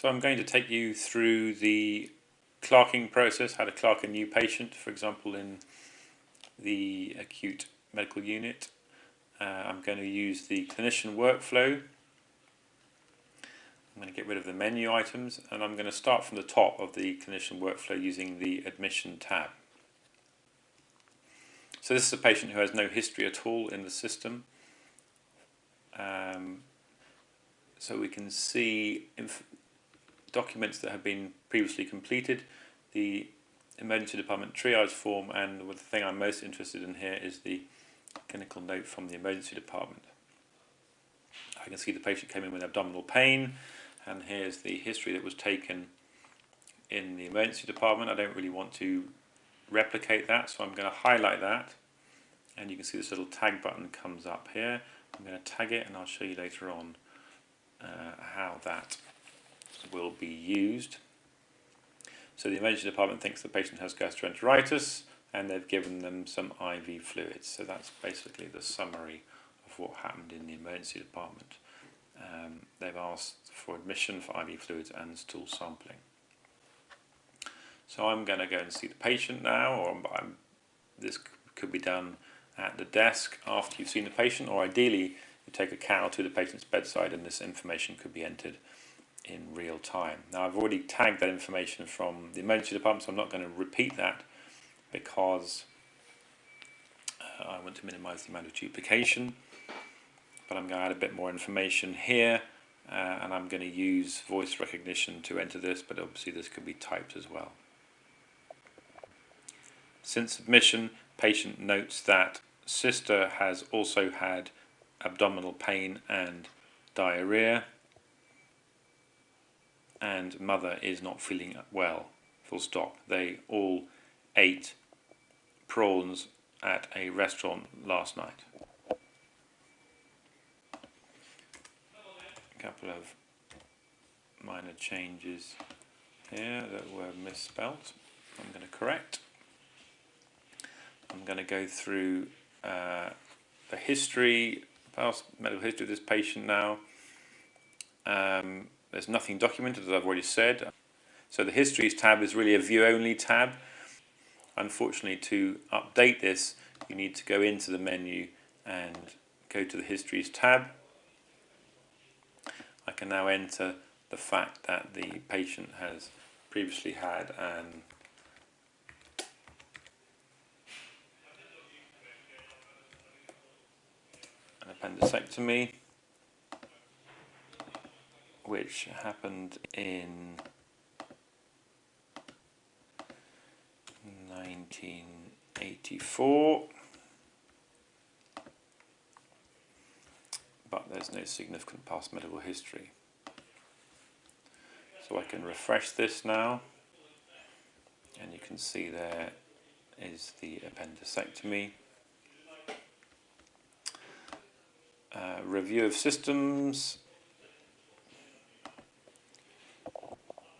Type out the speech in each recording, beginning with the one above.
So I'm going to take you through the clerking process, how to clerk a new patient, for example, in the acute medical unit. I'm going to use the clinician workflow. I'm going to get rid of the menu items, and I'm going to start from the top of the clinician workflow using the admission tab. So this is a patient who has no history at all in the system. So we can see documents that have been previously completed, the emergency department triage form, and the thing I'm most interested in here is the clinical note from the emergency department. I can see the patient came in with abdominal pain, and here's the history that was taken in the emergency department. I don't really want to replicate that, so I'm going to highlight that, and you can see this little tag button comes up here. I'm going to tag it, and I'll show you later on how that will be used. So the emergency department thinks the patient has gastroenteritis, and they've given them some IV fluids. So that's basically the summary of what happened in the emergency department. They've asked for admission for IV fluids and stool sampling. So I'm going to go and see the patient now, or this could be done at the desk after you've seen the patient, or ideally you take a cow to the patient's bedside and this information could be entered in real time. Now I've already tagged that information from the emergency department, so I'm not going to repeat that because I want to minimize the amount of duplication, but I'm going to add a bit more information here, and I'm going to use voice recognition to enter this, but obviously this could be typed as well. Since admission, patient notes that sister has also had abdominal pain and diarrhea, and mother is not feeling well, full stop. They all ate prawns at a restaurant last night. A couple of minor changes here that were misspelt. I'm going to correct. I'm going to go through the history, past medical history of this patient now. There's nothing documented, as I've already said. So the Histories tab is really a view-only tab. Unfortunately, to update this, you need to go into the menu and go to the Histories tab. I can now enter the fact that the patient has previously had an appendectomy, which happened in 1984, but there's no significant past medical history. So I can refresh this now, and you can see there is the appendectomy. Review of systems.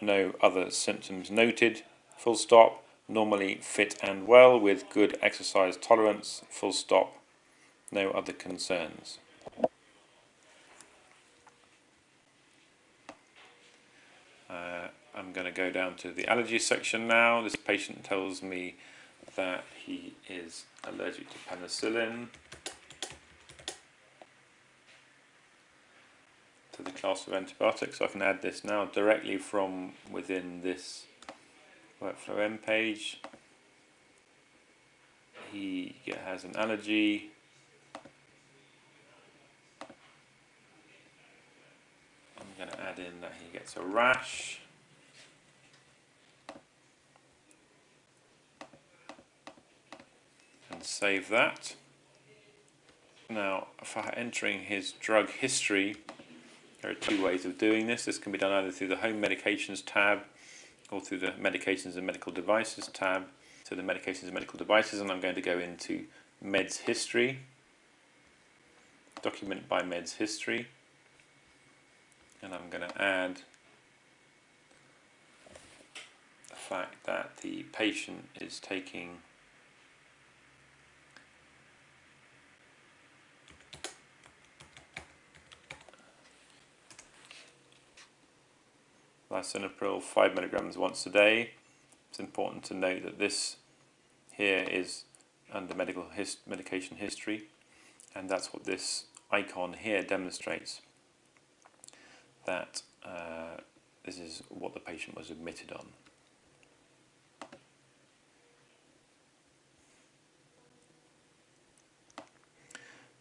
No other symptoms noted, full stop. Normally fit and well with good exercise tolerance, full stop. No other concerns. I'm going to go down to the allergy section now. This patient tells me that he is allergic to penicillin, to the class of antibiotics. So I can add this now directly from within this workflow end page. He has an allergy. I'm going to add in that he gets a rash. And save that. Now, for entering his drug history, there are two ways of doing this. This can be done either through the Home Medications tab or through the Medications and Medical Devices tab. So the Medications and Medical Devices, and I'm going to go into Meds History, Document by Meds History, and I'm going to add the fact that the patient is taking lisinopril 5 milligrams once a day. It's important to note that this here is under medication history, and that's what this icon here demonstrates, that this is what the patient was admitted on.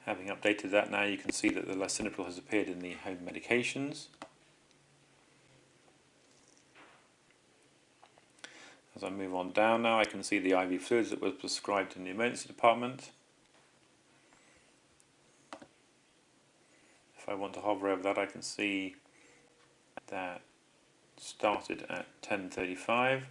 Having updated that, now you can see that the lisinopril has appeared in the home medications. As I move on down now, I can see the IV fluids that were prescribed in the emergency department. If I want to hover over that, I can see that started at 10:35.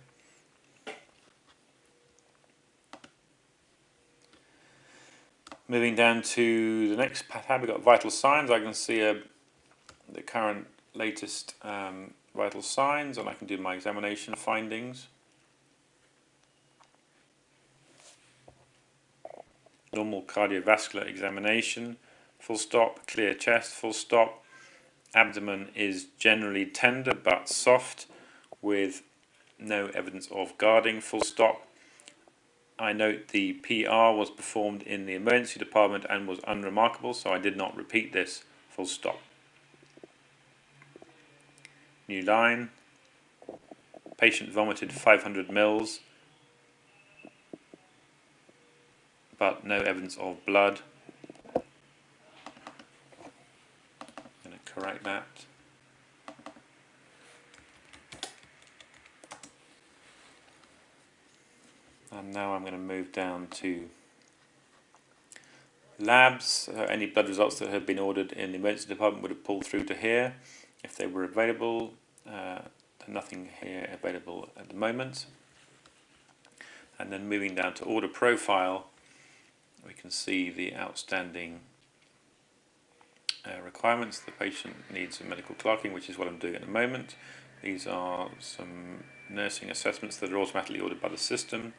Moving down to the next tab, we've got vital signs. I can see the current latest vital signs, and I can do my examination findings. Normal cardiovascular examination, full stop. Clear chest, full stop. Abdomen is generally tender but soft with no evidence of guarding, full stop. I note the PR was performed in the emergency department and was unremarkable, so I did not repeat this, full stop. New line. Patient vomited 500 mils, but no evidence of blood. I'm going to correct that. And now I'm going to move down to labs. Any blood results that had been ordered in the emergency department would have pulled through to here if they were available. Nothing here available at the moment. And then moving down to order profile, we can see the outstanding requirements. The patient needs a medical clerking, which is what I'm doing at the moment. These are some nursing assessments that are automatically ordered by the system.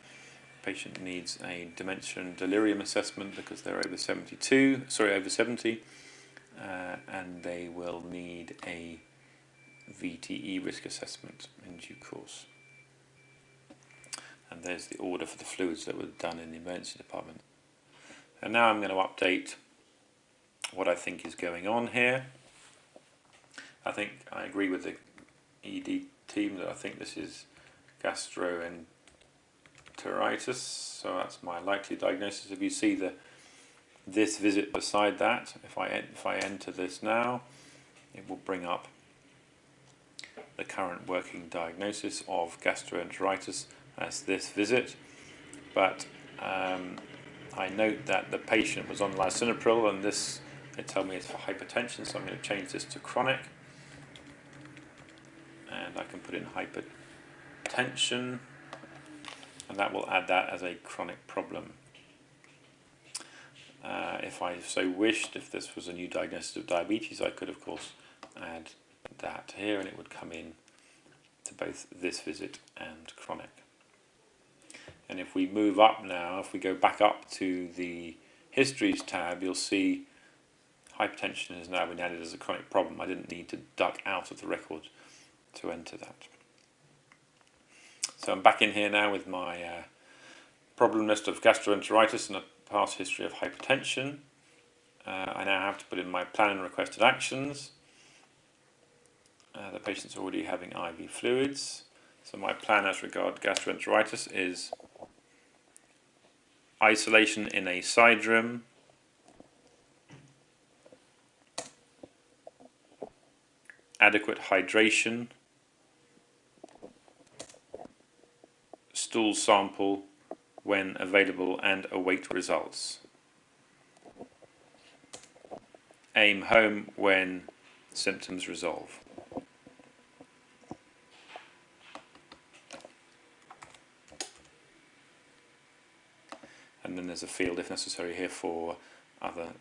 Patient needs a dementia and delirium assessment because they're over 70, and they will need a VTE risk assessment in due course. And there's the order for the fluids that were done in the emergency department. And now I'm going to update what I think is going on here. I think I agree with the ED team that I think this is gastroenteritis, so that's my likely diagnosis. If you see this visit beside that, if I enter this now, it will bring up the current working diagnosis of gastroenteritis as this visit. But I note that the patient was on lisinopril, and this, it told me it's for hypertension, so I'm going to change this to chronic, and I can put in hypertension, and that will add that as a chronic problem. If I so wished, if this was a new diagnosis of diabetes, I could of course add that here, and it would come in to both this visit and chronic. And if we move up now, if we go back up to the histories tab, you'll see hypertension has now been added as a chronic problem. I didn't need to duck out of the record to enter that. So I'm back in here now with my problem list of gastroenteritis and a past history of hypertension. I now have to put in my plan and requested actions. The patient's already having IV fluids. So my plan as regards gastroenteritis is isolation in a side room, adequate hydration, stool sample when available, and await results. Aim home when symptoms resolve. And then there's a field, if necessary, here for other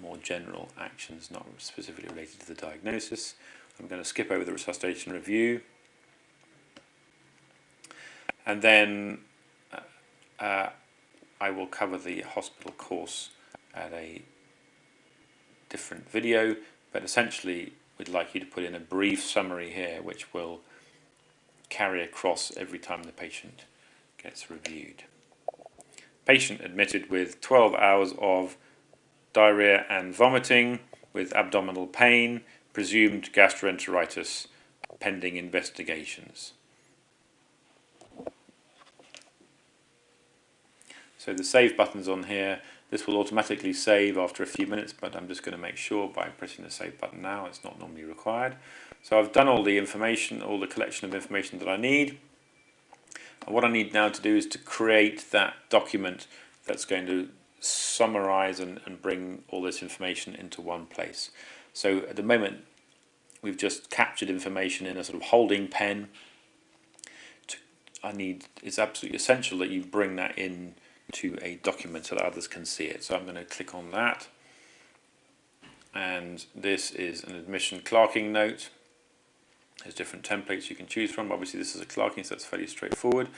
more general actions not specifically related to the diagnosis. I'm going to skip over the resuscitation review. And then I will cover the hospital course at a different video, but essentially we'd like you to put in a brief summary here, which will carry across every time the patient gets reviewed. Patient admitted with 12 hours of diarrhea and vomiting with abdominal pain, presumed gastroenteritis, pending investigations. So the save button's on here. This will automatically save after a few minutes, but I'm just going to make sure by pressing the save button now. It's not normally required. So I've done all the information, all the collection of information that I need. And what I need now to do is to create that document that's going to summarize and bring all this information into one place. So at the moment, we've just captured information in a sort of holding pen. It's absolutely essential that you bring that in to a document so that others can see it. So I'm going to click on that, and this is an admission clerking note. There's different templates you can choose from. Obviously this is a clerking, so that's fairly straightforward.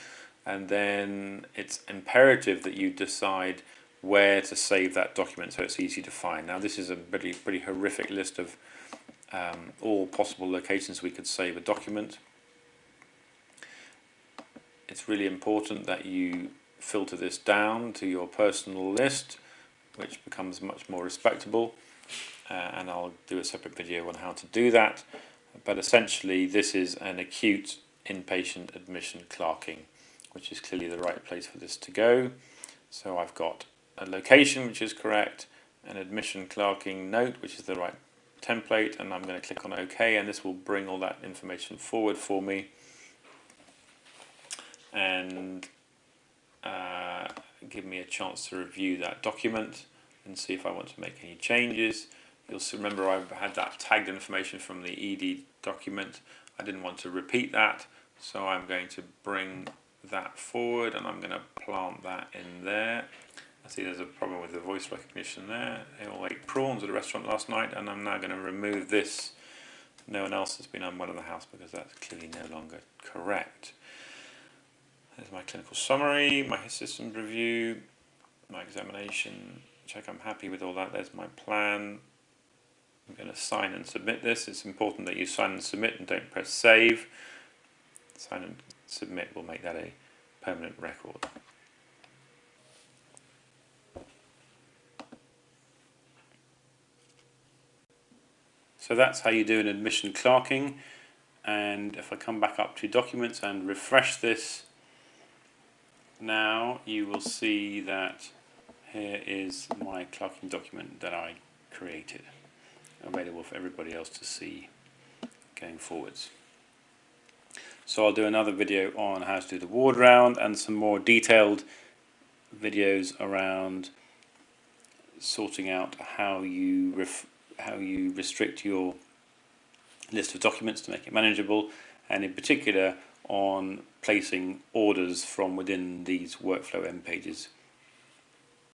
And then it's imperative that you decide where to save that document so it's easy to find. Now this is a pretty horrific list of all possible locations we could save a document. It's really important that you filter this down to your personal list, which becomes much more respectable, and I'll do a separate video on how to do that. But essentially this is an acute inpatient admission clerking, which is clearly the right place for this to go. So I've got a location which is correct, an admission clerking note which is the right template, and I'm going to click on OK, and this will bring all that information forward for me and give me a chance to review that document and see if I want to make any changes. You'll remember I've had that tagged information from the ED document. I didn't want to repeat that, so I'm going to bring that forward and I'm going to plant that in there. I see there's a problem with the voice recognition there. They all ate prawns at a restaurant last night, and I'm now going to remove this. No one else has been unwell in the house because that's clearly no longer correct. There's my clinical summary, my systems review, my examination. Check I'm happy with all that. There's my plan. I'm going to sign and submit this. It's important that you sign and submit and don't press save. Sign and submit will make that a permanent record. So that's how you do an admission clerking. And if I come back up to documents and refresh this, now you will see that here is my clerking document that I created, available for everybody else to see going forwards. So I'll do another video on how to do the ward round and some more detailed videos around sorting out how you restrict your list of documents to make it manageable, and in particular on placing orders from within these workflow end pages